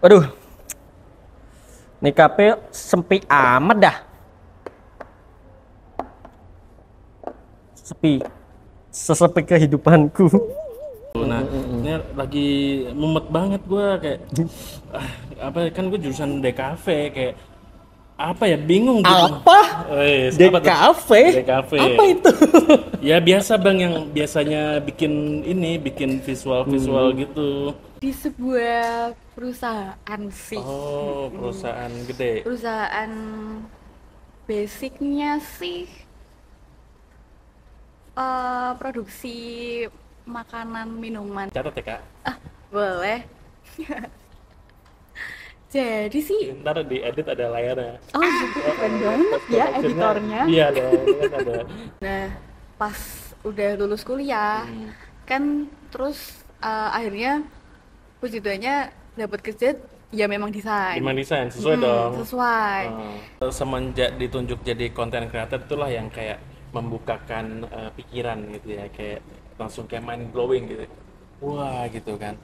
Waduh, nih KP sepi amat dah. Sepi, sesepi kehidupanku. Nah, ini lagi mumet banget gue kayak apa kan gue jurusan DKV kayak apa ya bingung gitu. Apa? Apa tuh? DKV? DKV. Apa itu? Ya biasa bang yang biasanya bikin visual gitu. Di sebuah perusahaan sih. Oh, perusahaan gede. Perusahaan basicnya sih produksi makanan minuman. Catat ya kak. Boleh. Jadi sih, Ntar diedit ada layarnya. oh gitu keren banget ya editornya. Iya dong, ini kan ada. Nah, pas udah lulus kuliah, kan terus akhirnya puji Tuhannya dapat kerja ya memang desain. Gimana desain sesuai dong. Sesuai. Semenjak ditunjuk jadi content creator itulah yang kayak membukakan pikiran gitu ya, kayak langsung kayak mind blowing gitu. Wah gitu kan.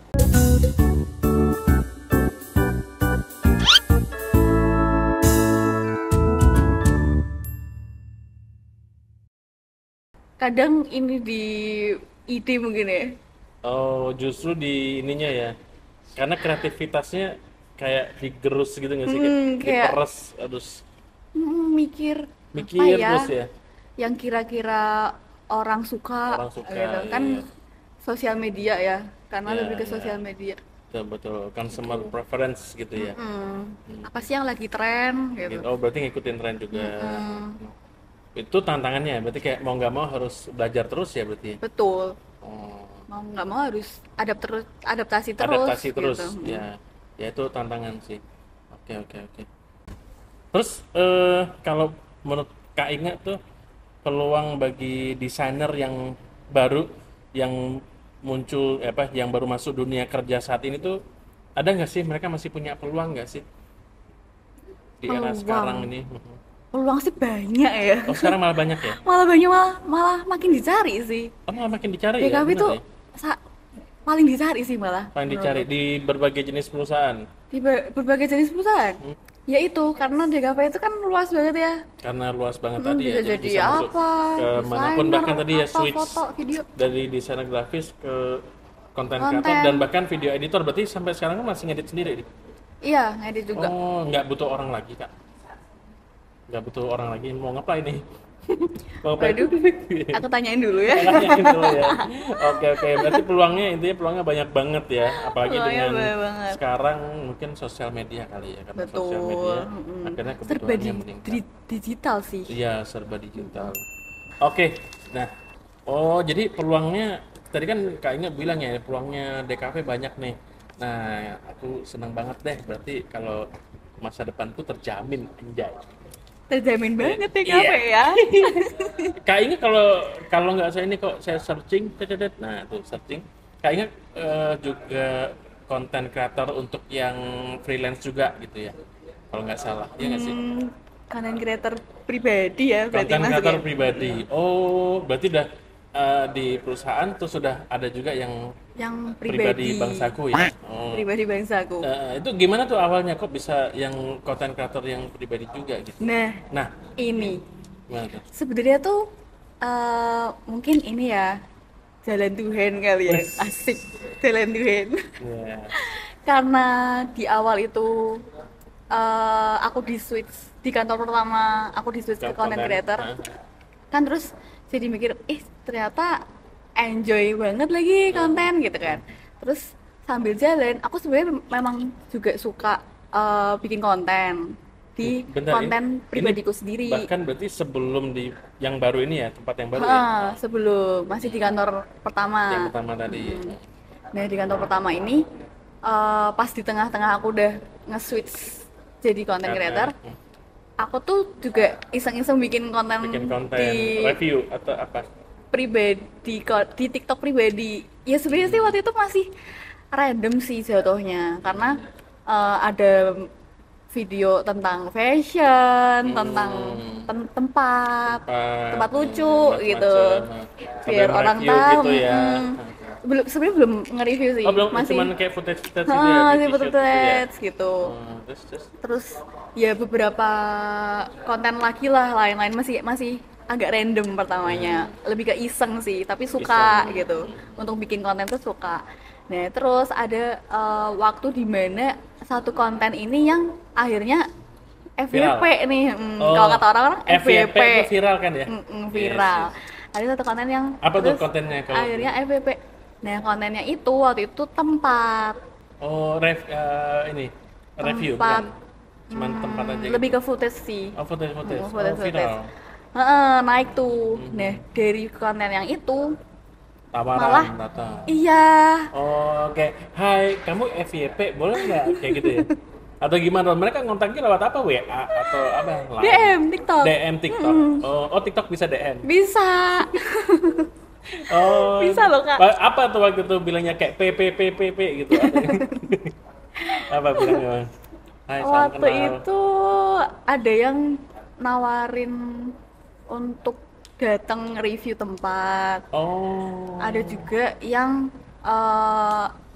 Kadang ini di ide mungkin ya. Oh justru di ininya ya, karena kreativitasnya kayak digerus gitu nggak sih, Kayak diperes, harus mikir apa mikir ya terus ya. yang kira-kira orang suka, Orang suka, gitu iya. kan. Sosial media ya, karena Iya, lebih ke iya. sosial media. Betul betul, consumer preference gitu ya. Apa sih yang lagi tren gitu. Oh berarti ngikutin tren juga. Itu tantangannya, berarti kayak mau nggak mau harus belajar terus ya berarti. Betul, Oh, mau nggak mau harus adaptasi terus adaptasi terus gitu. ya. Ya itu tantangan sih. Oke oke oke. Terus kalau menurut Kak Inga tuh peluang bagi desainer yang baru yang muncul yang baru masuk dunia kerja saat ini tuh ada nggak sih, mereka masih punya peluang nggak sih di era Peluang. sekarang ini? Peluang sih banyak ya. Oh sekarang malah banyak ya? Malah banyak, malah makin dicari sih. Oh malah makin dicari ya? DKV Bener tuh ya? paling dicari sih malah. Paling dicari di berbagai jenis perusahaan Di berbagai jenis perusahaan. Ya itu karena DKV itu kan luas banget ya. karena luas banget tadi ya, Bisa jadi bisa masuk apa, ke manapun, desainer, bahkan tadi ya apa, switch foto, video. dari desainer grafis ke content Konten. creator dan bahkan video editor. Berarti sampai sekarang kan masih ngedit sendiri nih? Iya, ngedit juga. Oh nggak butuh orang lagi kak, nggak butuh orang lagi, mau ngapain nih? Mau ngapain? Waduh, aku tanyain dulu ya. Makanya gitu ya. Oke oke, berarti intinya peluangnya banyak banget ya, apalagi Peluangnya dengan banyak banget. sekarang mungkin sosial media kali ya, karena sosial Betul. media akhirnya Serba kebutuhannya meningkat. digital sih. Iya, serba digital. Oke, nah, oh jadi peluangnya tadi kan Kak Inge bilang ya peluangnya DKV banyak nih. Nah, aku senang banget deh, berarti kalau masa depanku terjamin, anjay. Terjamin banget Iya. DKV ya. Kak Inge kalau kalau nggak saya ini kok saya searching, nah tuh searching. Kak Inge juga konten creator untuk yang freelance juga gitu ya, kalau nggak salah, iya nggak sih? Content creator pribadi ya berarti Konten creator masuknya. pribadi. Oh, berarti udah di perusahaan tuh sudah ada juga yang Yang pribadi pribadi. bangsaku ya. Oh. Pribadi bangsaku. Itu gimana tuh awalnya kok bisa yang konten creator yang pribadi juga gitu? Nah, Nah, ini gimana tuh? sebenarnya tuh mungkin ini ya jalan Tuhan kali ya. Wes. Asik, jalan Tuhan. Ya. Karena di awal itu aku di switch di kantor pertama, aku di switch ke content creator. Kan terus jadi mikir, ternyata enjoy banget lagi konten gitu kan. Terus sambil jalan, aku sebenarnya memang juga suka bikin konten di Bentar, konten ini pribadiku sendiri. Bahkan berarti sebelum di yang baru ini ya, tempat yang baru ya, Sebelum masih di kantor yang pertama. pertama tadi. Nah di kantor pertama ini pas di tengah-tengah aku udah nge-switch jadi content creator, aku tuh juga iseng-iseng bikin konten, Bikin konten di review atau apa? pribadi di TikTok pribadi. Ya sebenarnya sih waktu itu masih random sih jatuhnya karena ada video tentang fashion, tentang tempat lucu Tempat gitu. macam, Biar sambil orang mereview tahu. gitu ya. sebenarnya belum nge-review sih. Oh, belum, masih cuman kayak footage gitu ya, masih beauty shoot gitu ya. footage gitu. Terus Terus ya beberapa konten lagi lah lain-lain masih agak random pertamanya. Lebih ke iseng sih, tapi suka Iseng. gitu. Untuk bikin konten tuh suka. Nah, terus ada waktu di mana satu konten ini yang akhirnya FYP Viral. nih. Oh, Kalau kata orang-orang FYP FYP. itu viral kan ya? Viral. Yes, yes. Ada satu konten yang Apa tuh terus kontennya kalau akhirnya FYP. Nah, kontennya itu waktu itu tempat Oh, ini review tempat bukan? Cuman tempat aja lebih gitu. ke footage sih. Oh, footage. Oh, Footage. viral. Naik tuh. Nah, dari konten yang itu Tawaran malah datang. iya Oh, oke. Hai, kamu FYP boleh nggak kayak gitu ya? Atau gimana? Mereka ngontaknya lewat apa? WA atau apa? Line? DM TikTok. DM TikTok. Oh, TikTok bisa DM. Bisa. Oh, Bisa loh, Kak. Apa tuh waktu itu bilangnya kayak PPPPP gitu? Apa bilangnya? Bang? Hai, salam Waktu kenal. itu ada yang nawarin untuk datang review tempat. Oh. Ada juga yang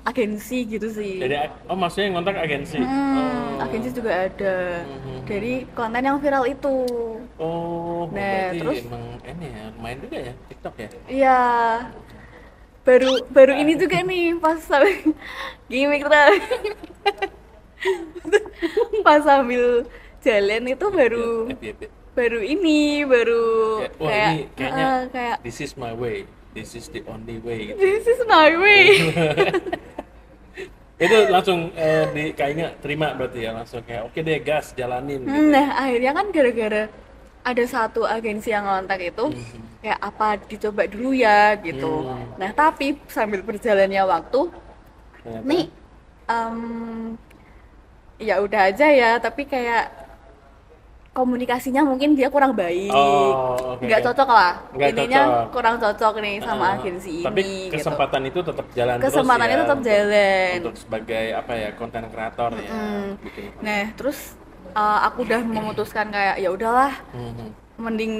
agensi gitu sih. Jadi, maksudnya ngontak agensi. Oh. Agensi juga ada. Dari konten yang viral itu. Oh, Nah, berarti terus emang ini ya, lumayan juga ya TikTok ya. iya baru ini juga nih pas sambil gimmick terus. Pas sambil jalan itu FYP. baru Wah, kayak ini kayaknya kayak this is my way, this is the only way gitu. this is my way. Itu langsung kayaknya terima berarti ya, langsung kayak oke deh gas jalanin gitu. Nah, akhirnya kan gara-gara ada satu agensi yang ngontak itu kayak apa dicoba dulu ya gitu. Nah, tapi sambil berjalannya waktu Ternyata, nih ya udah aja ya, tapi kayak komunikasinya mungkin dia kurang baik. Oh, oke, Nggak oke. cocok lah. Nggak Intinya cocok. kurang cocok nih sama agensi tapi ini gitu. kesempatan itu tetap jalan Kesempatannya terus ya, tetap jalan. untuk sebagai apa ya, konten kreator ya bikin konten. Nah, terus aku udah memutuskan kayak ya udahlah, mending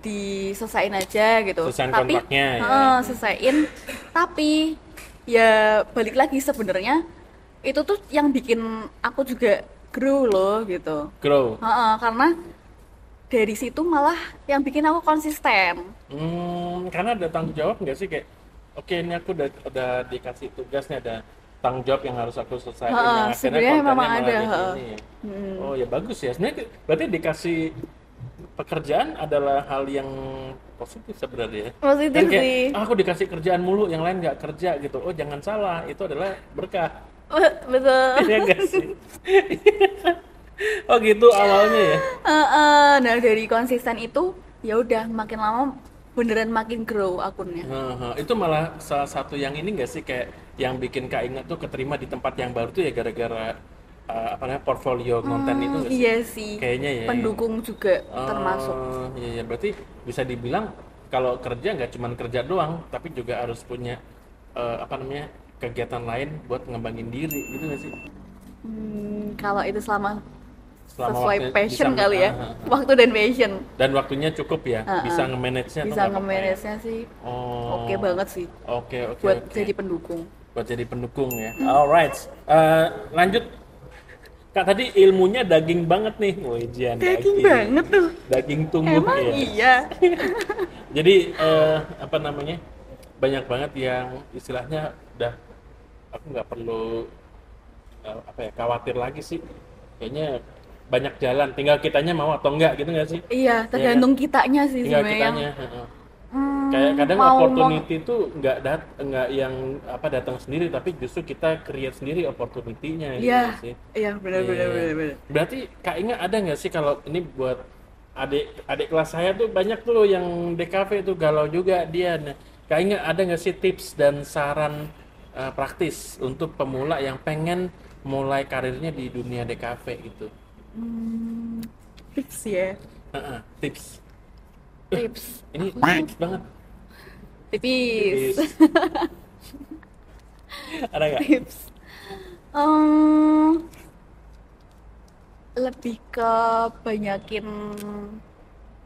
diselesain aja gitu. Selesain Tapi kontraknya ya. selesain. Tapi ya balik lagi sebenarnya itu tuh yang bikin aku juga grow loh gitu. Grow. Karena dari situ malah yang bikin aku konsisten. Karena ada tanggung jawab nggak sih, kayak oke ini aku udah dikasih tugas nih, ada tanggung jawab yang harus aku selesaiin, yang akhirnya sebenarnya kontennya memang malah ada, jadi ini ya. Oh ya bagus ya, sebenarnya berarti dikasih pekerjaan adalah hal yang positif sebenarnya ya. Positif Kan kayak, sih. aku dikasih kerjaan mulu, yang lain nggak kerja gitu. Oh jangan salah, itu adalah berkah. Betul. Iya nggak sih? Oh gitu awalnya ya. Nah, dari konsisten itu ya udah makin lama beneran makin grow akunnya. Itu malah salah satu yang ini nggak sih, kayak yang bikin Kak Inga tuh keterima di tempat yang baru tuh ya gara-gara apa namanya, portfolio konten itu nggak sih? Iya sih. Kayaknya ya. Pendukung juga termasuk. Iya, berarti bisa dibilang kalau kerja nggak cuma kerja doang, tapi juga harus punya apa namanya, kegiatan lain buat ngembangin diri gitu nggak sih? Kalau itu selama Selama sesuai waktunya passion bisa- kali ya. Waktu dan passion. Dan waktunya cukup ya, bisa nge-manage-nya atau Bisa nggak apa-apa ya? nge-manage-nya sih. Oh. Oke banget sih Oke. buat oke. jadi pendukung. Buat jadi pendukung ya. Alright. Lanjut. Kak, tadi ilmunya daging banget nih. Wojian Daging banget tuh. Daging tumbuh Emang ya. iya. Jadi apa namanya? Banyak banget yang istilahnya udah aku nggak perlu apa ya, khawatir lagi sih. Kayaknya banyak jalan, tinggal kitanya mau atau enggak gitu nggak sih? Iya, tergantung kitanya sih Tinggal sebenarnya. kitanya. Kayak kadang mau- opportunity itu nggak yang apa datang sendiri, tapi justru kita create sendiri opportunity-nya gitu Iya, sih. iya benar. Iya. Berarti Kak Inga ada nggak sih, kalau ini buat adik kelas saya tuh banyak tuh yang DKV tuh galau juga dia. Nah, Kak Inga ada nggak sih tips dan saran praktis untuk pemula yang pengen mulai karirnya di dunia DKV gitu? Tips ya. Tips. Tips. Ini tips banget. Tipis. Ada nggak? Tips. Lebih ke banyakin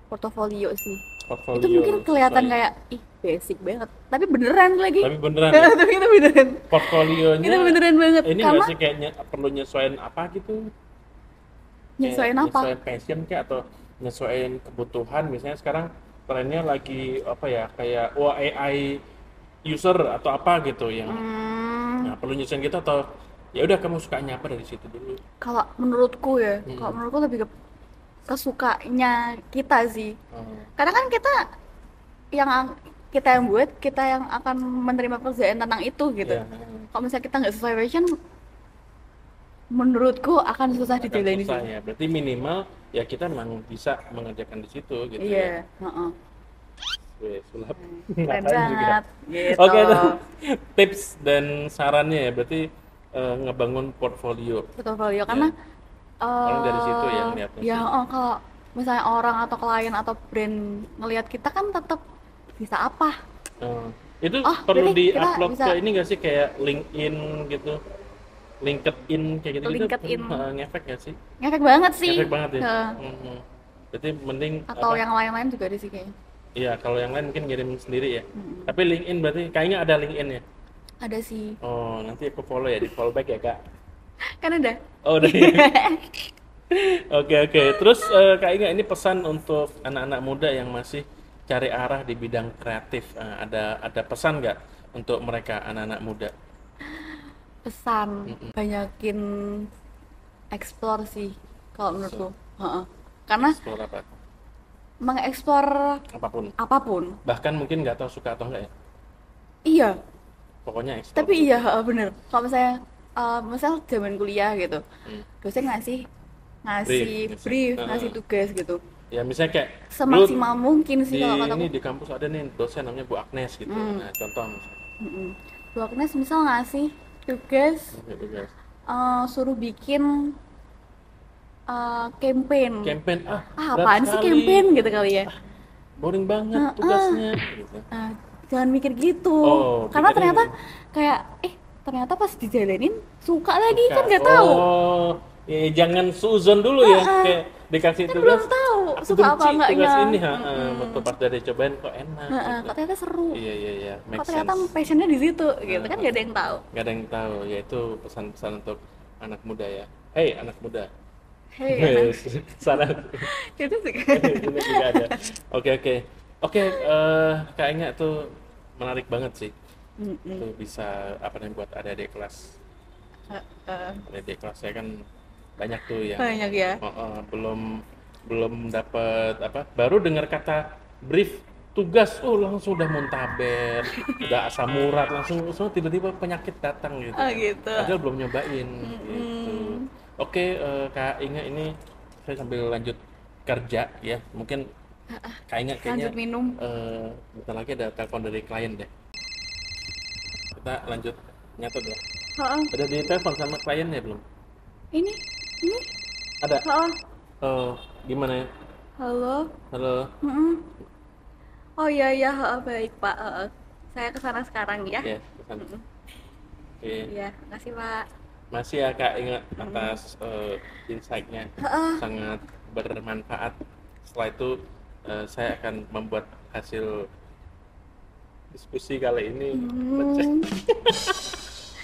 portofolio sih. portfolio. Itu mungkin kelihatan sesuai. kayak ih basic banget, tapi beneran lagi. Tapi beneran ya? Tapi itu beneran. Portfolionya Itu beneran banget. ini Karena nggak sih kayaknya perlu nyesuaiin apa gitu? nyesuaiin Kayak apa? nyesuaiin passion kayak atau nyesuaiin kebutuhan, misalnya sekarang trennya lagi apa ya, kayak AI user atau apa gitu yang Hmm, nah perlu nyesuaiin gitu, atau ya udah kamu sukanya apa dari situ dulu. kalau menurutku ya, kalau menurutku lebih ke kesukanya kita sih. Oh, Karena kan kita yang buat, kita yang akan menerima pekerjaan tentang itu gitu. iya. Kalau misalnya kita nggak sesuai passion, menurutku akan susah Akan dijalani susah sih. ya, berarti minimal ya kita memang bisa mengerjakan di situ gitu ya. Iya, heeh. Weh, sulap. Keren Ngatain juga. banget. Gitu. Oke, itu tips dan sarannya ya, berarti ngebangun portfolio. Portofolio karena Paling dari situ ya ngeliatnya ya sih. kalau misalnya orang atau klien atau brand ngelihat kita kan tetap bisa apa. Itu Oh, perlu berarti kita di-upload bisa- ke ini nggak sih, kayak LinkedIn gitu, LinkedIn kayak gitu gitu, LinkedIn. ngefek nggak sih? Ngefek banget sih. Ngefek banget ya. Heeh. Mhm. Berarti mending Atau apa? yang lain-lain juga ada sih kayaknya. Iya, kalau yang lain mungkin ngirim sendiri ya. Tapi LinkedIn berarti kayaknya ada LinkedIn ya. Ada sih. Oh, nanti aku follow ya, di follow back ya kak. Kan ada. Oh, udah. Oke. Terus Kak Inga, ini pesan untuk anak-anak muda yang masih cari arah di bidang kreatif. Ada pesan nggak untuk mereka anak-anak muda? Pesan banyakin explore sih kalau menurutku. Heeh. Karena Explore apa? mengeksplor Apapun. apapun. Bahkan mungkin nggak tahu suka atau enggak ya. Iya, Pokoknya explore. tapi iya heeh, bener. Kalau misalnya misal zaman kuliah gitu, Hmm. dosen ngasih Brief. brief, Heeh. ngasih tugas gitu. Ya misalnya kayak Semaksimal dulu mungkin di sih kalau kataku. ini di kampus ada nih dosen namanya Bu Agnes gitu. Nah, contoh misalnya. Mm-mm. Bu Agnes misal ngasih tugas Gitu, guys. suruh bikin campaign. Campaign berat Apaan sih sekali. campaign gitu kali ya? Boring banget tugasnya gitu. Jangan mikir gitu. Oh, Karena pikirnya ternyata kayak ternyata pas dijalanin suka lagi kan nggak tahu. Oh, jangan suzon dulu ya, kayak dikasih Kan tugas. belum tahu Aku suka apa benci enggaknya. tugas ini, betul, pas dari cobain kok enak. Heeh, gitu. kok ternyata seru. Iya, Kok make ternyata sense. passionnya di situ gitu kan nggak ada yang tahu. Gak ada yang tahu, yaitu pesan-pesan untuk anak muda ya. Hey anak muda. Hei, anak. Salah. Itu sih. Ini juga ada. Oke, Kak Inga tuh menarik banget sih. Tuh bisa apa namanya buat adik-adik kelas. Adik-adik kelas saya kan banyak tuh yang Banyak ya. belum dapat apa, baru dengar kata brief tugas, langsung udah muntaber, udah asam urat, langsung tiba-tiba penyakit datang gitu. Oh gitu. Padahal belum nyobain gitu. Oke, Kak Inga, ini saya sambil lanjut kerja ya. Mungkin Kak Inga kayaknya Lanjut minum. bentar lagi ada telepon dari klien deh. Kita lanjut nyatet ya. Heeh. Udah ditelepon sama kliennya belum? Ini. Ada. Heeh. Oh, gimana ya? Halo. Halo. Mm-mm. Oh iya heeh, baik Pak. Heeh. Saya kesana sekarang ya. Ya, pesan. Oke. Iya, makasih Pak. Masih ya Kak Inga atas insight-nya. Sangat bermanfaat. Setelah itu saya akan membuat hasil diskusi kali ini.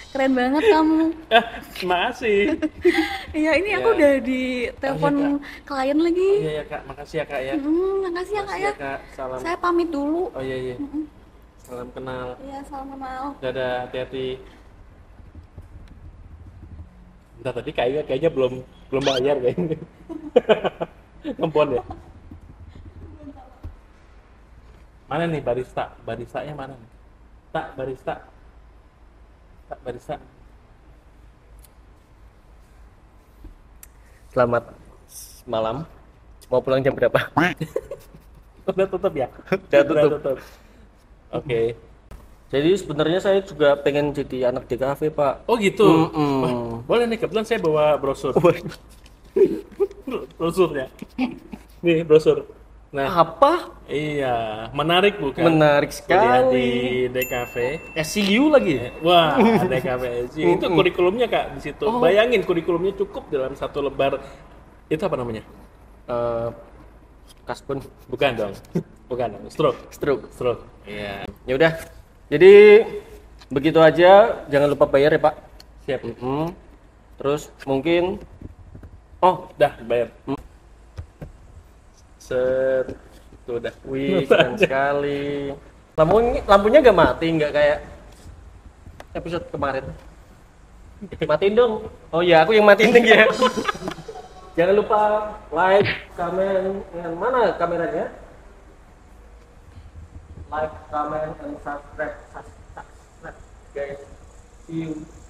Keren banget kamu. Makasih. Iya, ini aku Ya. udah di telepon klien lagi. Iya ya Kak, makasih ya Kak ya. Makasih ya Kak Makasih ya. Kak. Salam. Saya pamit dulu. Oh iya. Salam kenal. Iya, salam kenal. Dadah, hati-hati. Bentar, tadi kayaknya belum bayar kayaknya. Ngempon ya. Mana nih barista? Baristanya mana nih? Tak barista. Tak barista. Selamat malam. Mau pulang jam berapa? Udah tutup ya? Udah tutup. tutup. Oke. Jadi sebenarnya saya juga pengen jadi anak DKV, Pak. Oh gitu. Mm-mm. Wah, boleh nih, kebetulan saya bawa brosur. Brosurnya. Nih brosur. Nah, Apa? iya, menarik bukan? Menarik Kuliah sekali. di DKV. SCU lagi. Wah, DKV. Itu kurikulumnya Kak di situ. Bayangin kurikulumnya cukup dalam satu lembar. Itu apa namanya? Kaspun. Bukan dong. Bukan, stroke. Stroke. Stroke. Iya. Ya udah. Jadi begitu aja, jangan lupa bayar ya, Pak. Siap. Terus mungkin oh, Dah, bayar. set Tuh udah. wih, keren sekali. Lampunya nggak mati, nggak kayak episode kemarin. Matiin dong. Oh iya, aku yang matiin lagi ya. Jangan lupa like, comment, mana kameranya? Like, comment, and subscribe, guys. See you.